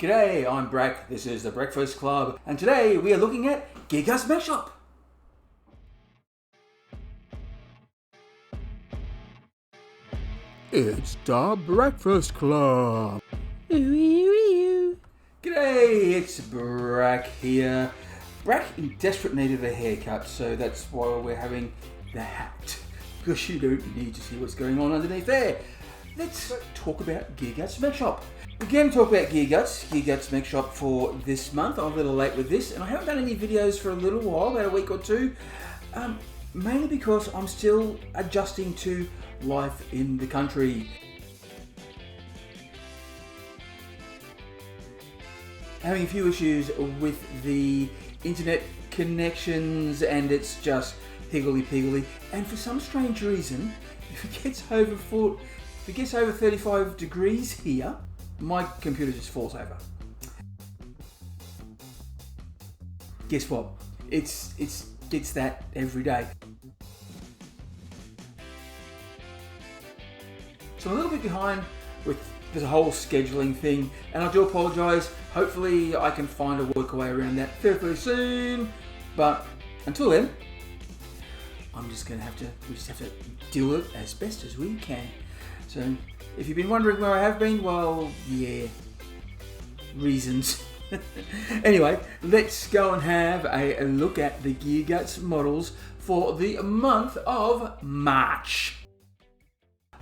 G'day, I'm Brak, this is the Breakfast Club, and today we are looking at Gearguts Mekshop. It's the Breakfast Club. G'day, it's Brak here. Brak in desperate need of a haircut, so that's why we're having the hat. Because you don't need to see what's going on underneath there. Let's talk about Gearguts Mekshop. We're going to talk about Gearguts Mekshop for this month. I'm a little late with this, and I haven't done any videos for a little while, about a week or two. Mainly because I'm still adjusting to life in the country. Having a few issues with the internet connections, and it's just higgledy-piggledy. And for some strange reason, if it gets over 35 degrees here, my computer just falls over. Guess what? It's that every day. So I'm a little bit behind with the whole scheduling thing, and I do apologise. Hopefully I can find a workaway around that fairly soon. But until then, we just have to deal with it as best as we can. So if you've been wondering where I have been, well, yeah, reasons. Anyway, let's go and have a look at the Gearguts models for the month of March.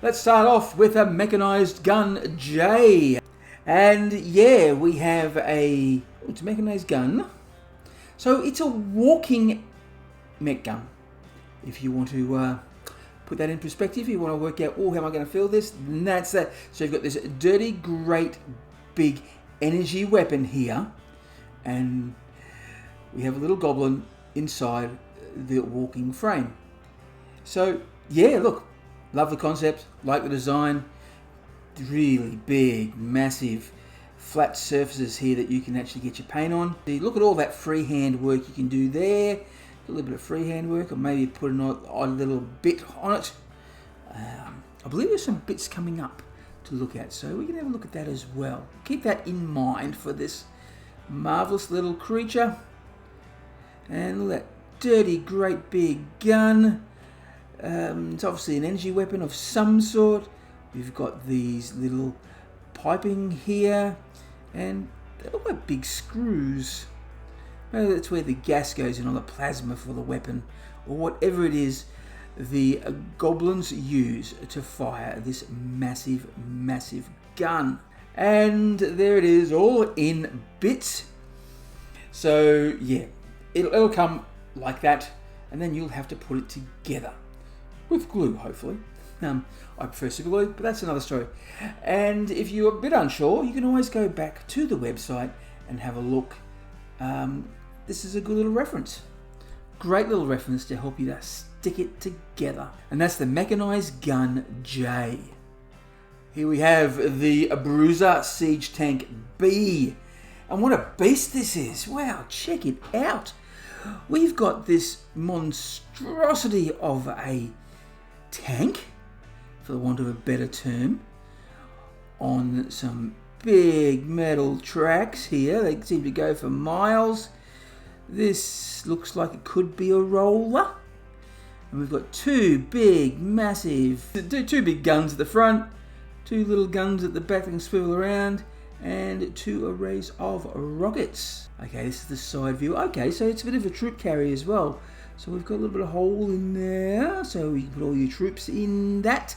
Let's start off with a mechanised gun J. And yeah, we have it's a mechanised gun. So it's a walking mech gun. If you want to put that in perspective, you want to work out, how am I going to fill this? And that's that. So you've got this dirty, great, big energy weapon here. And we have a little goblin inside the walking frame. So yeah, look, love the concept, like the design. Really big, massive, flat surfaces here that you can actually get your paint on. Look at all that freehand work you can do there. A little bit of freehand work, or maybe put a odd little bit on it. I believe there's some bits coming up to look at, so we can have a look at that as well. Keep that in mind for this marvellous little creature. And look at that dirty, great big gun. It's obviously an energy weapon of some sort. We've got these little piping here, and they look like big screws. Maybe that's where the gas goes in, on the plasma for the weapon, or whatever it is the goblins use to fire this massive, massive gun. And there it is, all in bits. So yeah, it'll come like that, and then you'll have to put it together with glue, hopefully. I prefer super glue, but that's another story. And if you're a bit unsure, you can always go back to the website and have a look. This is a good little reference. Great little reference to help you to stick it together. And that's the Mechanised Gun J. Here we have the Bruiser Siege Tank B. And what a beast this is. Wow, check it out. We've got this monstrosity of a tank, for the want of a better term, on some big metal tracks here. They seem to go for miles. This looks like it could be a roller. And we've got two big guns at the front, two little guns at the back that can swivel around, and two arrays of rockets. Okay, this is the side view. Okay, so it's a bit of a troop carrier as well. So we've got a little bit of hole in there, so you can put all your troops in that.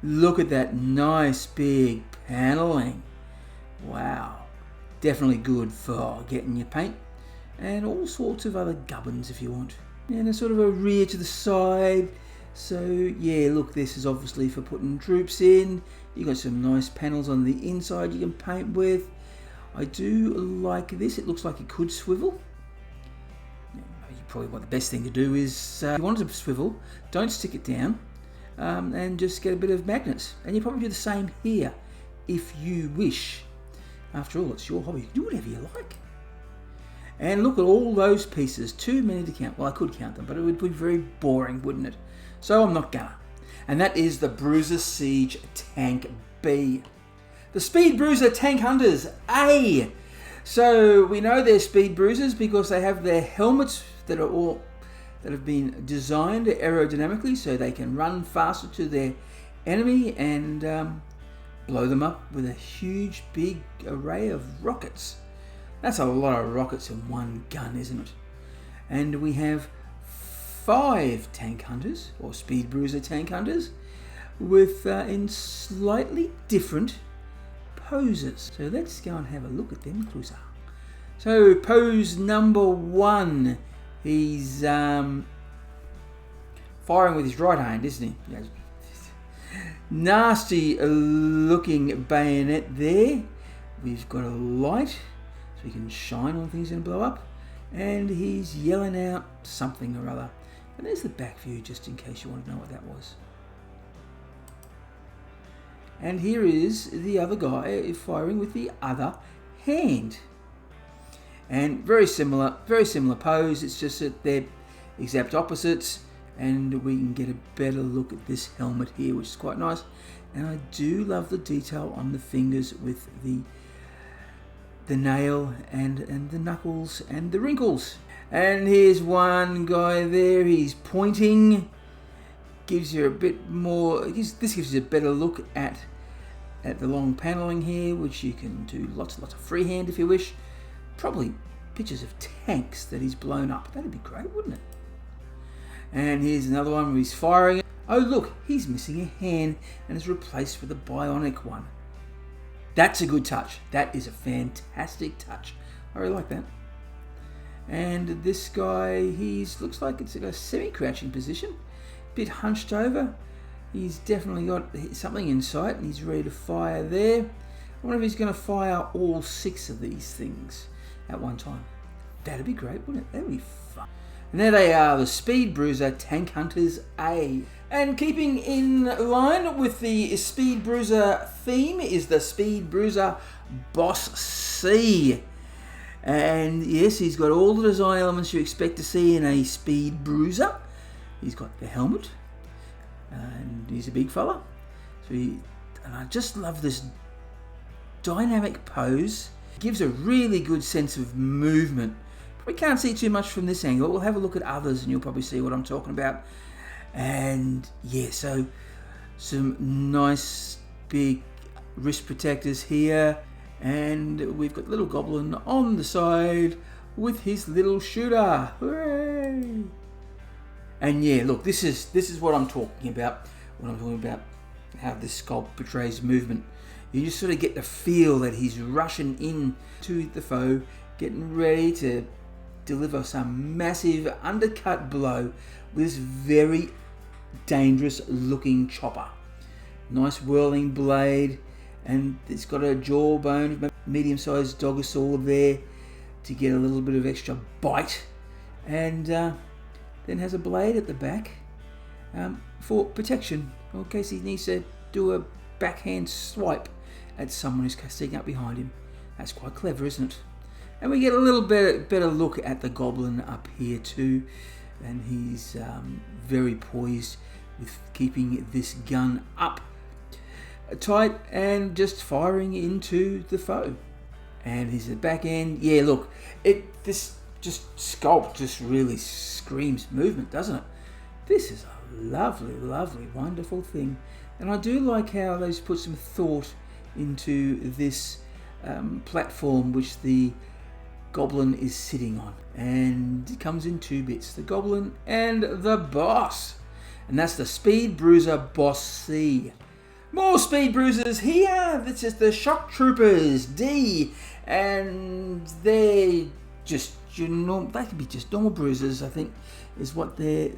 Look at that nice big paneling. Wow, definitely good for getting your paint and all sorts of other gubbins if you want. And a sort of a rear to the side. So yeah, look, this is obviously for putting troops in. You've got some nice panels on the inside you can paint with. I do like this. It looks like it could swivel. Probably what the best thing to do is, if you want it to swivel, don't stick it down, and just get a bit of magnets. And you probably do the same here if you wish. After all, it's your hobby. You can do whatever you like. And look at all those pieces. Too many to count. Well, I could count them, but it would be very boring, wouldn't it? So I'm not gonna. And that is the Bruiser Siege Tank B. the Speed Bruiser Tank Hunters A. So we know they're Speed Bruisers because they have their helmets that have been designed aerodynamically so they can run faster to their enemy and blow them up with a huge big array of rockets. That's a lot of rockets in one gun, isn't it? And we have 5 tank hunters, or Speed Bruiser tank hunters, with in slightly different poses. So let's go and have a look at them closer. So pose number 1, he's firing with his right hand, isn't he? Yes. Nasty looking bayonet there. We've got a light so he can shine on things and blow up, and he's yelling out something or other. And there's the back view just in case you want to know what that was. And here is the other guy firing with the other hand. And very similar pose. It's just that they're exact opposites, and we can get a better look at this helmet here, which is quite nice. And I do love the detail on the fingers with the nail and the knuckles and the wrinkles. And here's one guy there, he's pointing. Gives you a bit more, this gives you a better look at the long paneling here, which you can do lots of freehand if you wish. Probably pictures of tanks that he's blown up. That'd be great, wouldn't it? And here's another one where he's firing. Oh look, he's missing a hand and is replaced with a bionic one. That's a good touch. That is a fantastic touch. I really like that. And this guy, looks like it's a semi-crouching position. Bit hunched over. He's definitely got something in sight and he's ready to fire there. I wonder if he's going to fire all 6 of these things at one time. That'd be great, wouldn't it? That'd be fun. And there they are, the Speed Bruiser Tank Hunters A. And keeping in line with the Speed Bruiser theme is the Speed Bruiser Boss C. And yes, he's got all the design elements you expect to see in a Speed Bruiser. He's got the helmet, and he's a big fella. And I just love this dynamic pose. It gives a really good sense of movement. We can't see too much from this angle. We'll have a look at others and you'll probably see what I'm talking about. And yeah, so some nice big wrist protectors here. And we've got little goblin on the side with his little shooter. Hooray! And yeah, look, this is what I'm talking about when I'm talking about how this sculpt portrays movement. You just sort of get the feel that he's rushing in to the foe, getting ready to deliver some massive undercut blow with this very dangerous looking chopper. Nice whirling blade, and it's got a jawbone, medium-sized dogosaur there to get a little bit of extra bite, and then has a blade at the back for protection in case he needs to do a backhand swipe at someone who's sneaking up behind him. That's quite clever, isn't it? And we get a little bit better look at the goblin up here too, and he's very poised with keeping this gun up tight and just firing into the foe. And he's at the back end. Yeah, look, this sculpt just really screams movement, doesn't it? This is a lovely, lovely, wonderful thing. And I do like how they've put some thought into this platform which the goblin is sitting on. And it comes in 2 bits, the goblin and the boss. And that's the Speed Bruiser Boss C. More Speed Bruisers here. This is the Shock Troopers D. And they're just, they could be just normal bruisers, I think, is what they're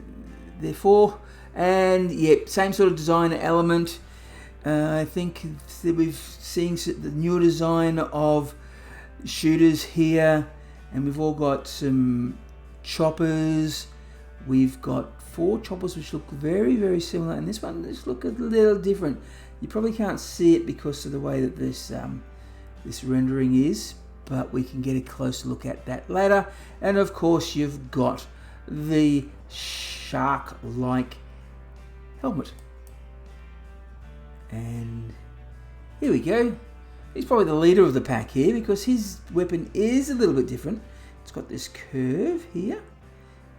for. And yeah, same sort of design element. I think that we've seen the newer design of shooters here, and we've all got some choppers. We've got 4 choppers which look very, very similar, and this one just look a little different. You probably can't see it because of the way that this rendering is, but we can get a closer look at that later. And of course you've got the shark-like helmet. And here we go. He's probably the leader of the pack here because his weapon is a little bit different. It's got this curve here.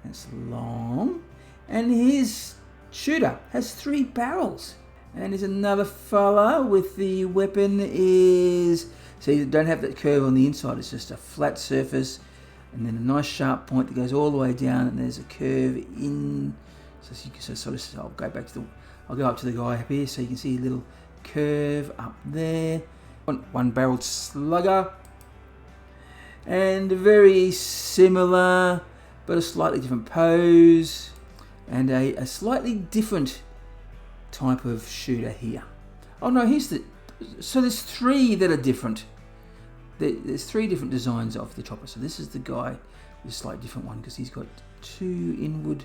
It's long. And his shooter has 3 barrels. And there's another fella with the weapon is... So you don't have that curve on the inside. It's just a flat surface. And then a nice sharp point that goes all the way down. And there's a curve in... I'll go back to the... I'll go up to the guy up here so you can see a little curve up there. One barreled slugger. And very similar, but a slightly different pose. And a slightly different type of shooter here. Oh no, here's the... So there's 3 that are different. There's 3 different designs of the chopper. So this is the guy with a slightly different one because he's got 2 inward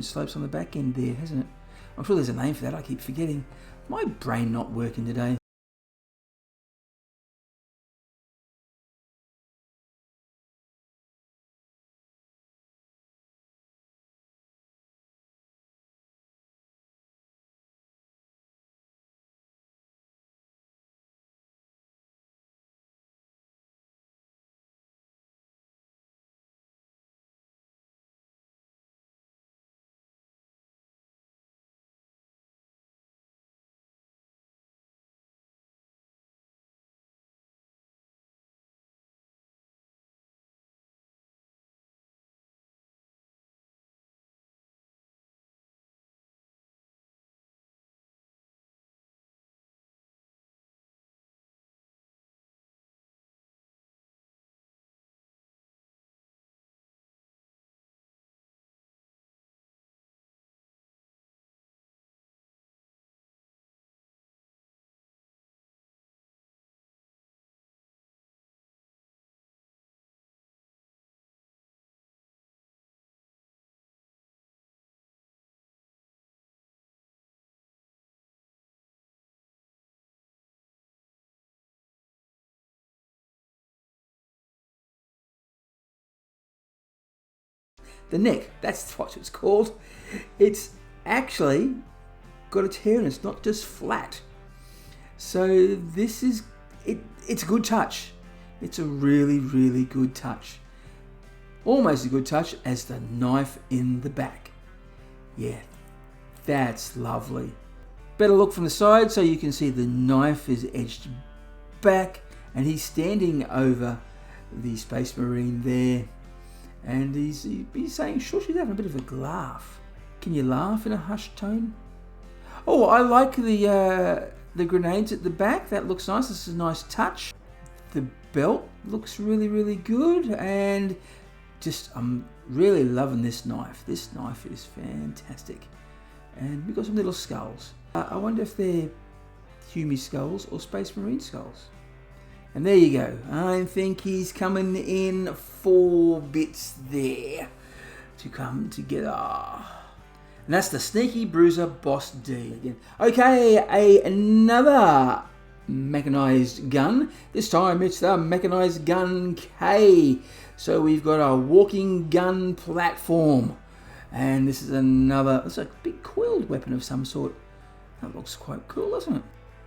slopes on the back end there, hasn't it? I'm sure there's a name for that. I keep forgetting. My brain not working today. The neck, that's what it's called. It's actually got a tear in it. It's not just flat. So this is, it's a good touch. It's a really, really good touch. Almost a good touch as the knife in the back. Yeah, that's lovely. Better look from the side so you can see the knife is edged back and he's standing over the Space Marine there. And he's saying, sure, she's having a bit of a laugh. Can you laugh in a hushed tone? Oh, I like the grenades at the back. That looks nice. This is a nice touch. The belt looks really, really good. And just, I'm really loving this knife. This knife is fantastic. And we've got some little skulls. I wonder if they're Hume skulls or Space Marine skulls. And there you go. I think he's coming in 4 bits there to come together. And that's the Sneaky Bruiser Boss D again. Okay, another mechanized gun. This time it's the mechanized gun K. So we've got a walking gun platform. And this is another, it's a big coiled weapon of some sort. That looks quite cool, doesn't it?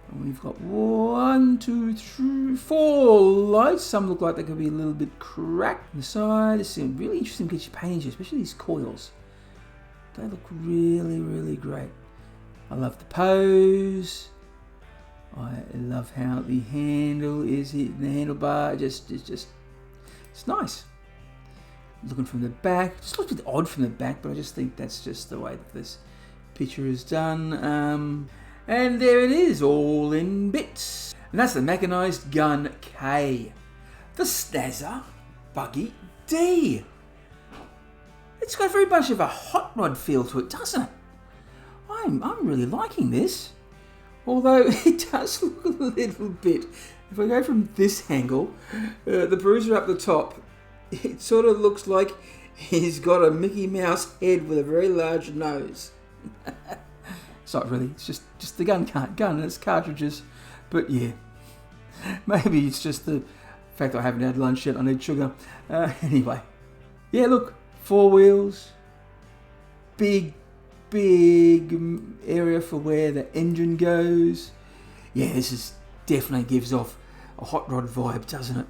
And we've got 1, 2, 3, 4 lights. Some look like they could be a little bit cracked on the side. It's really interesting to get your paint, especially these coils. They look really, really great. I love the pose. I love how the handle is hitting the handlebar. It's nice. Looking from the back, just looks a bit odd from the back, but I just think that's just the way that this picture is done. And there it is, all in bits. And that's the mechanized gun K. The Snazzer Buggy D. It's got very much of a hot rod feel to it, doesn't it? I'm really liking this. Although it does look a little bit, if I go from this angle, the bruiser up the top, it sort of looks like he's got a Mickey Mouse head with a very large nose. It's not really, it's just the gun and its cartridges. But yeah, maybe it's just the fact that I haven't had lunch yet, I need sugar. Anyway, yeah, look, 4 wheels, big area for where the engine goes. Yeah, this is definitely gives off a hot rod vibe, doesn't it?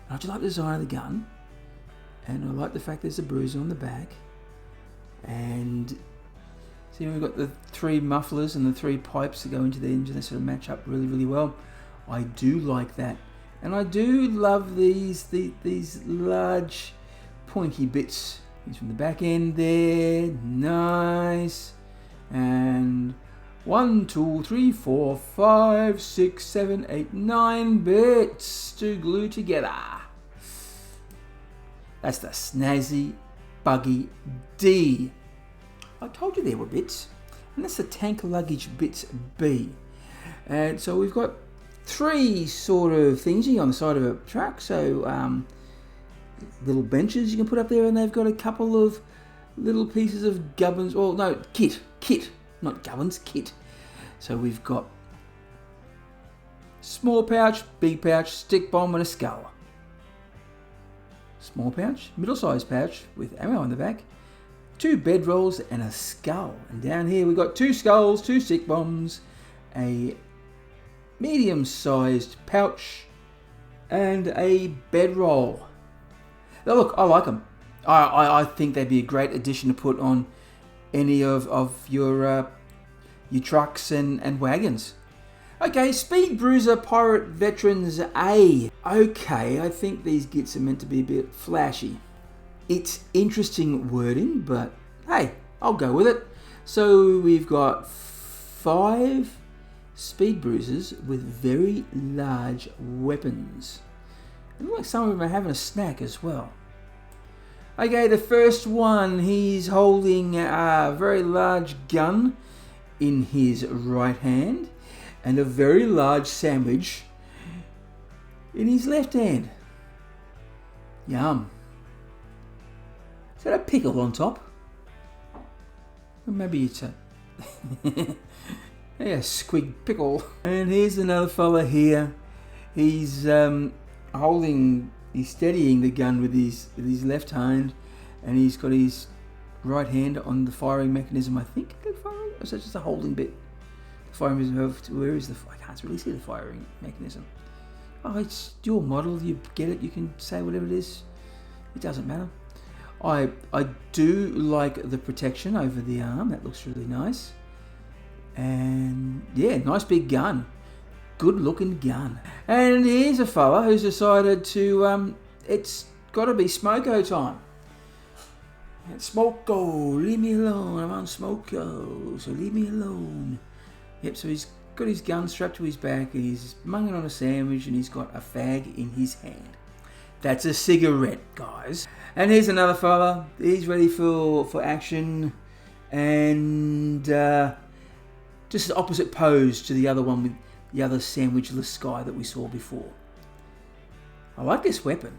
I just like the design of the gun, and I like the fact there's a bruiser on the back. And see, we've got the 3 mufflers and the 3 pipes that go into the engine. They sort of match up really, really well. I do like that, and I do love these large pointy bits. These from the back end there, nice. And 1, 2, 3, 4, 5, 6, 7, 8, 9 bits to glue together. That's the snazzy buggy D. I told you there were bits. And that's the tank luggage bits B. And so we've got 3 sort of things here on the side of a truck. So little benches you can put up there, and they've got a couple of little pieces of gubbins. Well, no, kit, not gubbins, kit. So we've got small pouch, big pouch, stick bomb, and a skull. Small pouch, middle-sized pouch with ammo on the back, 2 bedrolls and a skull. And down here we've got 2 skulls, 2 stick bombs, a medium-sized pouch, and a bedroll. Now look, I like them. I think they'd be a great addition to put on any of your trucks and wagons. Okay, Speed Bruiser Pirate Veterans A. Okay, I think these gits are meant to be a bit flashy. It's interesting wording, but hey, I'll go with it. So we've got 5 Speed Bruisers with very large weapons. It looks like some of them are having a snack as well. Okay, the first one, he's holding a very large gun in his right hand and a very large sandwich in his left hand. Yum. Is that a pickle on top? Or maybe it's a yeah, squig pickle. And here's another fella here. He's he's steadying the gun with his left hand, and he's got his right hand on the firing mechanism. I think or is that just a holding bit? The firing mechanism. Where is the? I can't really see the firing mechanism. Oh, it's your model. You get it. You can say whatever it is. It doesn't matter. I do like the protection over the arm. That looks really nice. And yeah, nice big gun. Good looking gun. And here's a fella who's decided to, it's got to be smoko time. Smoko, leave me alone. I'm on smoko, so leave me alone. Yep, so he's got his gun strapped to his back, and he's munging on a sandwich, and he's got a fag in his hand. That's a cigarette, guys. And here's another fella. He's ready for action, and just the opposite pose to the other one with the other sandwichless guy that we saw before. I like this weapon.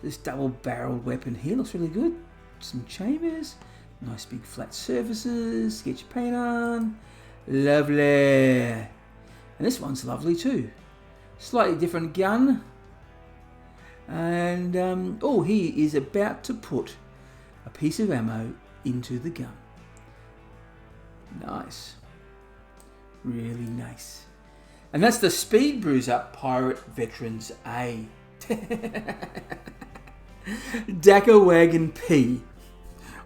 This double-barreled weapon here looks really good. Some chambers, nice big flat surfaces, get your paint on. Lovely. And this one's lovely too. Slightly different gun. And oh, he is about to put a piece of ammo into the gun. Nice. Really nice. And that's the Speed Bruiser Pirate Veterans A. Dakka Wagon P.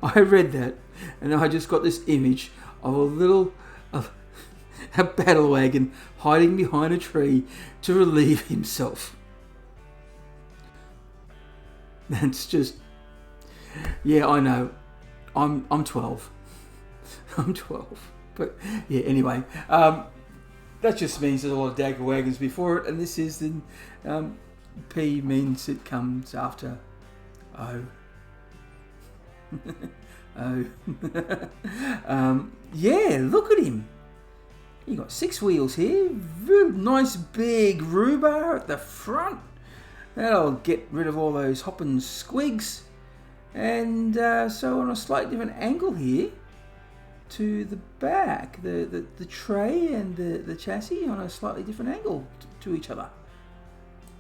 I read that and I just got this image of a battle wagon hiding behind a tree to relieve himself. That's just, yeah, I know. I'm 12. I'm 12. But yeah, anyway, that just means there's a lot of Dakka wagons before it, and this is the P means it comes after O. O. Yeah, look at him. You got 6 wheels here. Real nice big rhubarb at the front. That'll get rid of all those hopping squigs. And so on a slightly different angle here to the back, the tray and the chassis on a slightly different angle to each other.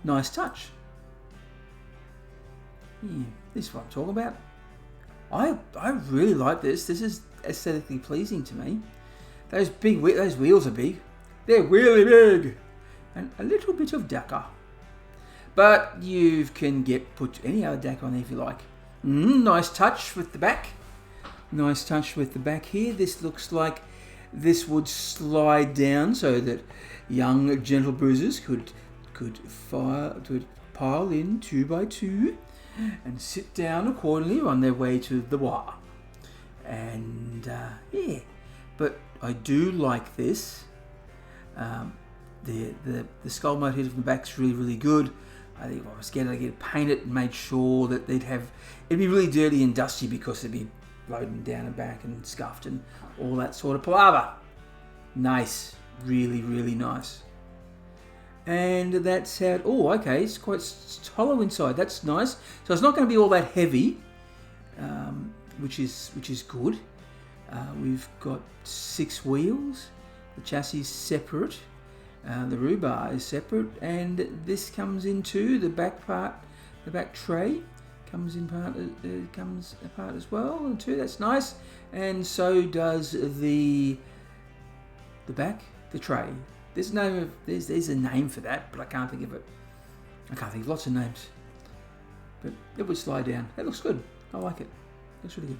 Nice touch. Yeah, this is what I'm talking about. I really like this. This is aesthetically pleasing to me. Those wheels are big. They're really big. And a little bit of dakka. But you can put any other dakka on there if you like. Nice touch with the back. Nice touch with the back here. This looks like this would slide down so that young gentle bruisers could pile in 2 by 2 and sit down accordingly on their way to the war. And yeah, but I do like this. The skull motif on the back's really good. I think I was scared I'd get it painted and made sure that it'd be really dirty and dusty because it'd be loading down and back and scuffed and all that sort of palaver. Nice, really nice. And that's how. Oh, okay, it's quite hollow inside. That's nice. So it's not going to be all that heavy, which is good. We've got 6 wheels. The chassis is separate. The rear bar is separate, and this comes into the back part. The back tray comes apart as well. And too, that's nice. And so does the back, the tray. There's a name for that, but I can't think of it. I can't think of lots of names. But it would slide down. That looks good. I like it. Looks really good.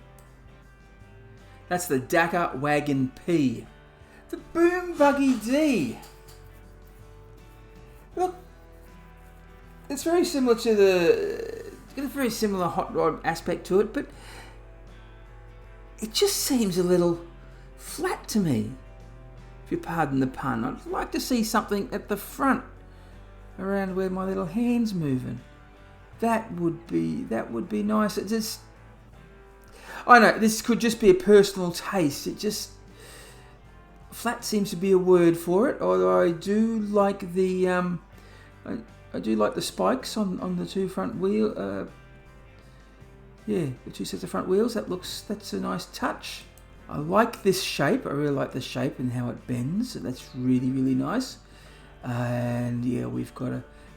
That's the Dakka Wagon P. The Boom Buggy D. Look, it's very similar to it's got a very similar hot rod aspect to it, but it just seems a little flat to me, if you pardon the pun. I'd like to see something at the front, around where my little hand's moving. That would be nice. It just, I know this could just be a personal taste. It just, flat seems to be a word for it. Although I do like the I do like the spikes on the 2 front wheel. Yeah, the 2 sets of front wheels. That's a nice touch. I like this shape. I really like the shape and how it bends. That's really nice. And yeah, we've got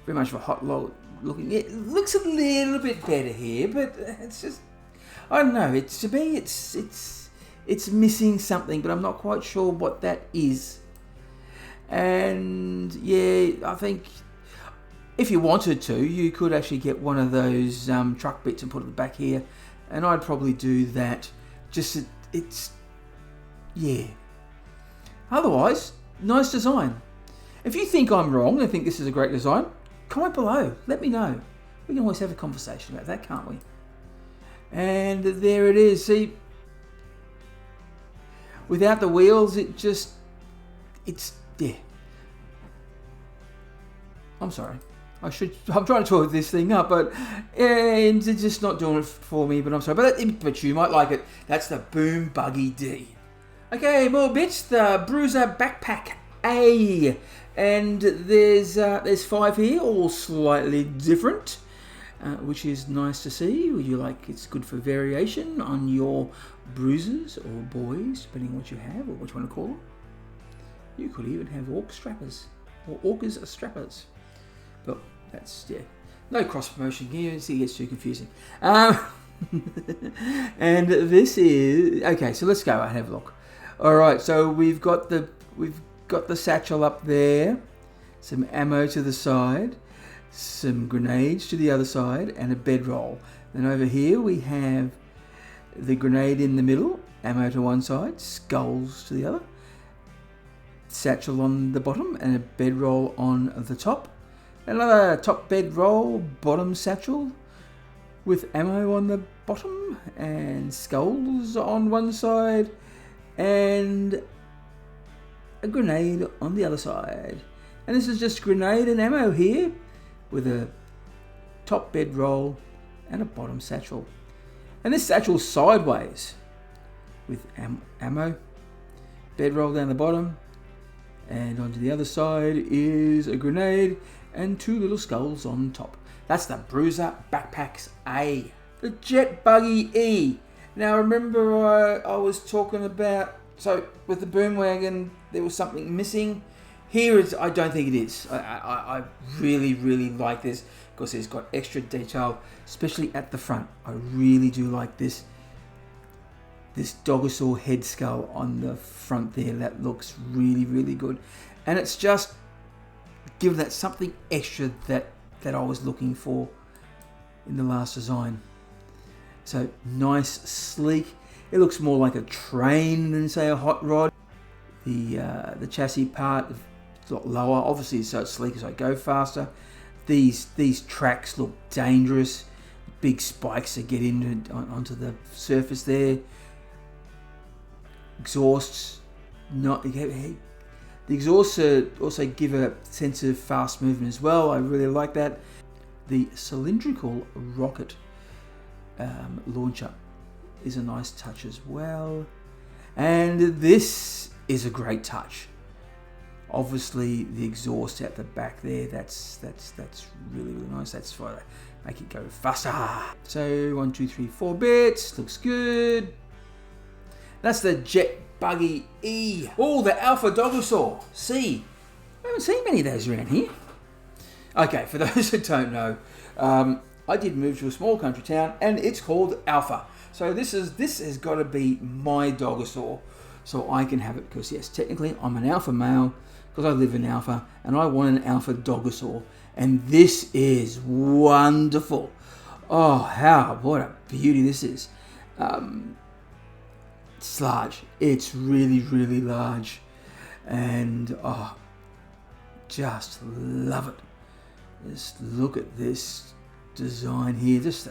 very much of a hot rod looking. It looks a little bit better here, but it's just, I don't know. To me, it's missing something, but I'm not quite sure what that is. And yeah, I think if you wanted to, you could actually get one of those truck bits and put it back here, and I'd probably do that. Just yeah. Otherwise, nice design. If you think I'm wrong and think this is a great design, comment below. Let me know. We can always have a conversation about that, can't we? And there it is. See, without the wheels, it's yeah. I'm sorry. I'm trying to talk this thing up, but and it's just not doing it for me. But I'm sorry. But you might like it. That's the Boom Buggy D. Okay, more bits. The Bruiser Backpack A, and there's 5 here, all slightly different, which is nice to see. It's good for variation on your bruisers or boys, depending on what you have or what you want to call them. You could even have orc strappers or orcas strappers. But that's, yeah, no cross promotion here. It gets too confusing. And this is okay. So let's go and have a look. All right. So we've got the satchel up there, some ammo to the side, some grenades to the other side, and a bedroll. Then over here we have the grenade in the middle, ammo to one side, skulls to the other, satchel on the bottom, and a bedroll on the top. Another top bedroll, bottom satchel with ammo on the bottom and skulls on one side and a grenade on the other side. And this is just grenade and ammo here with a top bedroll and a bottom satchel. And this satchel's sideways with ammo, bedroll down the bottom, and onto the other side is a grenade and 2 little skulls on top. That's the Bruiser Backpacks A. The Jet Buggy E. Now remember I was talking about, so with the boom wagon there was something missing. Here I don't think it is. I really like this because it's got extra detail, especially at the front. I really do like this dinosaur head skull on the front there. That looks really good. And it's just given that something extra that I was looking for in the last design. So nice, sleek. It looks more like a train than say a hot rod. The chassis part is a lot lower, obviously, so it's sleek as I go faster. These tracks look dangerous. Big spikes that get onto the surface there. Exhausts, the exhausts also give a sense of fast movement as well. I really like that. The cylindrical rocket launcher is a nice touch as well, and this is a great touch. Obviously, the exhaust at the back there, that's really nice. That's why I make it go faster. So 1, 2, 3, 4 bits, looks good. That's the Jet Buggy E. Oh, the Alpha Dogosaur C. I haven't seen many of those around here. Okay, for those who don't know, I did move to a small country town, and it's called Alpha. So this has got to be my Dogosaur, so I can have it, because yes, technically I'm an alpha male, because I live in Alpha, and I want an Alpha Dogosaur, and this is wonderful. Oh, what a beauty this is. It's large. It's really large, and just love it. Just look at this design here. Just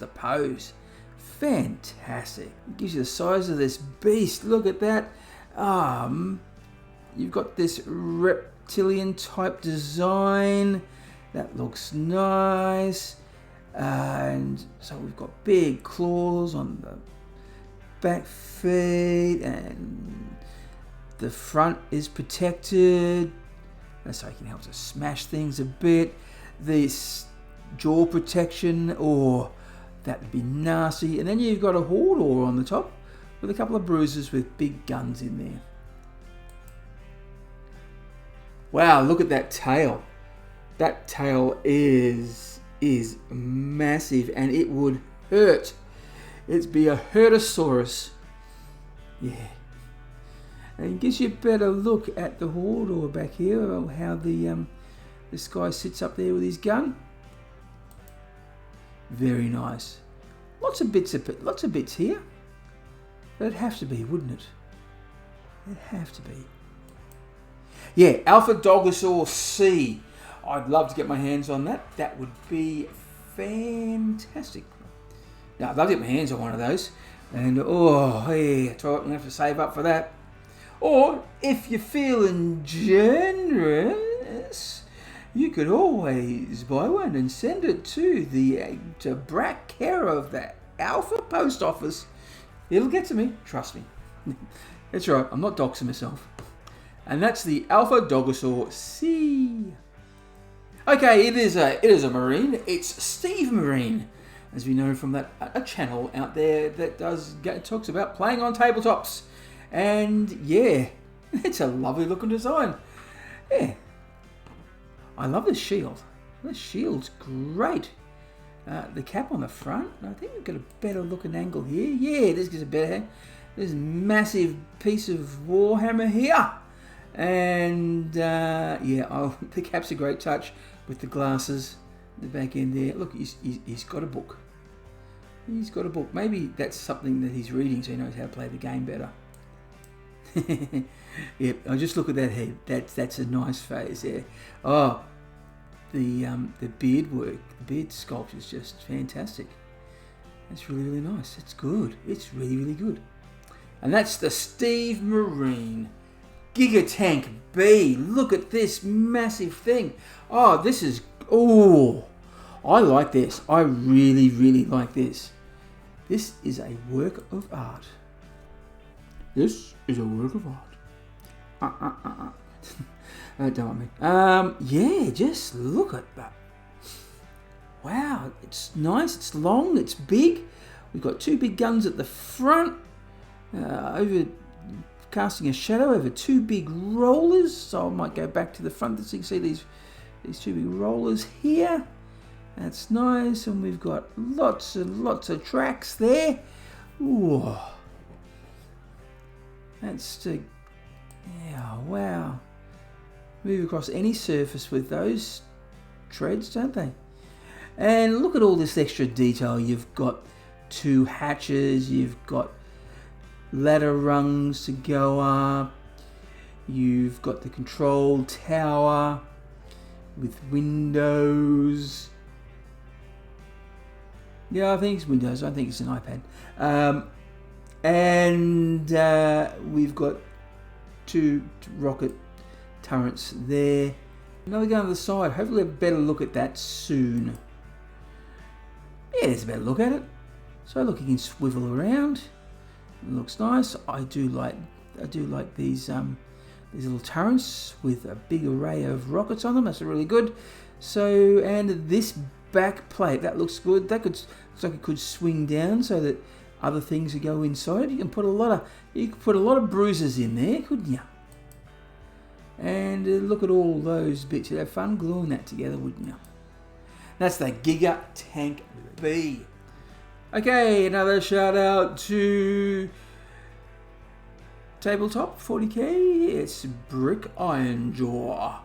the pose. Fantastic. It gives you the size of this beast. Look at that. You've got this reptilian type design. That looks nice. And so we've got big claws on the back feet, and the front is protected. That's how you can help to smash things a bit. This jaw protection, that would be nasty. And then you've got a Hordor on the top with a couple of bruises with big guns in there. Wow, look at that tail. That tail is massive, and it would hurt. It'd be a Hurtosaurus. Yeah. And it gives you a better look at the Hordor back here, how this guy sits up there with his gun. Very nice. Lots of bits here. It'd have to be, wouldn't it? It'd have to be. Yeah, Alpha Dogosaur C. I'd love to get my hands on that. That would be fantastic. Now, I'd love to get my hands on one of those. And, yeah, I'm going to have to save up for that. Or, if you're feeling generous, you could always buy one and send it to Brak care of the Alpha Post Office. It'll get to me, trust me. That's right, I'm not doxing myself. And that's the Alpha Dogosaur C. Okay, it is a Marine. It's Steve Marine, as we know from a channel out there that talks about playing on tabletops. And yeah, it's a lovely looking design. Yeah, I love this shield. The shield's great. The cap on the front, I think we've got a better looking angle here. Yeah, this gives a better hand. There's a massive piece of Warhammer here. And the cap's a great touch with the glasses, the back end there. Look, he's got a book. He's got a book. Maybe that's something that he's reading so he knows how to play the game better. Yep, I just look at that head. That's a nice face there. Oh, the beard work, the beard sculpt is just fantastic. That's really nice. It's good. It's really good. And that's the Steve Marine Giga Tank B. Look at this massive thing. Oh, this is... Oh, I like this. I really like this. This is a work of art. This is a work of art. Don't want me. Yeah, just look at that. Wow, it's nice, it's long, it's big. We've got two big guns at the front. Casting a shadow over two big rollers. So I might go back to the front so you can see these two big rollers here. That's nice, and we've got lots of tracks there. Ooh. That's yeah, wow. move across any surface with those treads, don't they? And look at all this extra detail. You've got 2 hatches, you've got ladder rungs to go up, you've got the control tower with windows. Yeah, I think it's Windows. I think it's an iPad. And we've got 2 rocket turrets there. Now we go on the side. Hopefully a better look at that soon. Yeah, there's a better look at it. So look, you can swivel around. It looks nice. I do like these little turrets with a big array of rockets on them. That's really good. So, and this back plate, that looks good. That looks like it could swing down so that other things would go inside. You can put a lot of bruises in there, couldn't you? And look at all those bits. You'd have fun gluing that together, wouldn't you? That's the Giga Tank B. Okay, another shout out to Tabletop 40k. It's Brick Iron Jaw,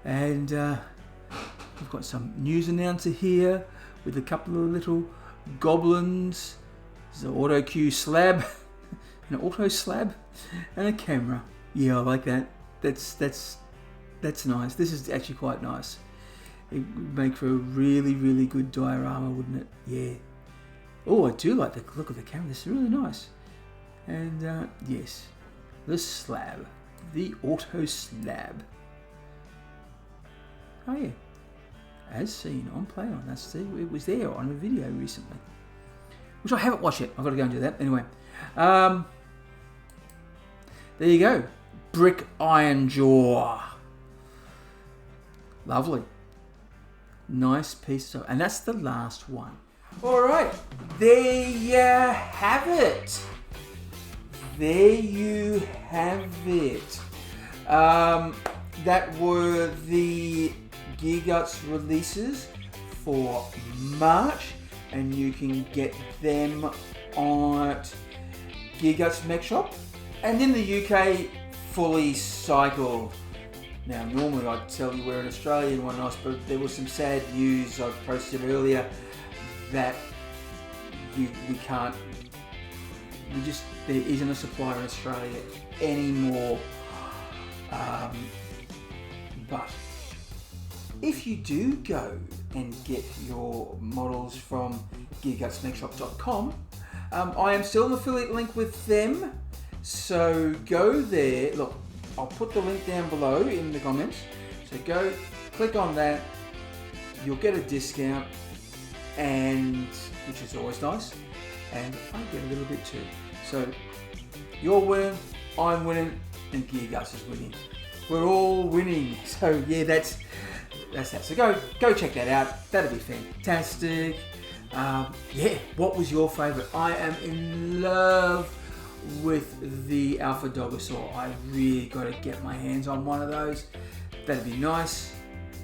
and we've got some news announcer here with a couple of little goblins. There's an auto cue slab, an auto slab, and a camera. Yeah, I like that. That's nice. This is actually quite nice. It would make for a really good diorama, wouldn't it? Yeah. Oh, I do like the look of the camera. This is really nice. And yes, the slab, the auto slab. Oh yeah, as seen on PlayOn. It was there on a video recently, which I haven't watched yet. I've got to go and do that anyway. There you go, Brick Iron Jaw. Lovely, nice piece of, and that's the last one. All right, there you have it. There you have it. That were the Gearguts releases for March, and you can get them at Gearguts Mekshop, and in the UK, fully cycled. Now, normally I'd tell you we're an Australian one, but there was some sad news I posted earlier that there isn't a supplier in Australia anymore. But if you do go and get your models from geargutsmekshop.com, I am still an affiliate link with them, so go there. Look, I'll put the link down below in the comments, so go click on that. You'll get a discount, and which is always nice, and I get a little bit too. So you're winning, I'm winning, and Gearguts is winning. We're all winning. So yeah, that's that. So go check that out. That'd be fantastic. Yeah, what was your favourite? I am in love with the Alpha Dogosaur. I really got to get my hands on one of those. That'd be nice,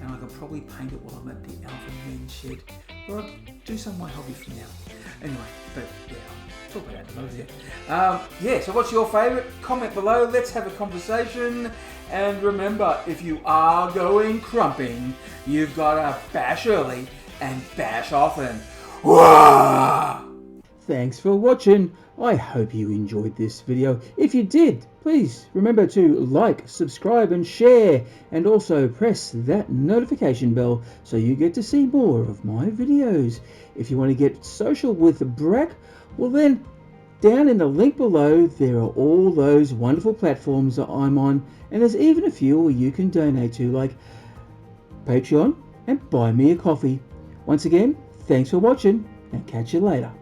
and I could probably paint it while I'm at the Alpha Men shed, or I'll do some of my hobby from now. Anyway, but yeah, I'll talk about that another day. Yeah, so what's your favourite? Comment below, let's have a conversation. And remember, if you are going crumping, you've got to bash early and bash often. Wah! Thanks for watching. I hope you enjoyed this video. If you did, please remember to like, subscribe and share, and also press that notification bell so you get to see more of my videos. If you want to get social with Brak, well then, down in the link below there are all those wonderful platforms that I'm on, and there's even a few you can donate to, like Patreon and Buy Me a Coffee. Once again, thanks for watching, and catch you later.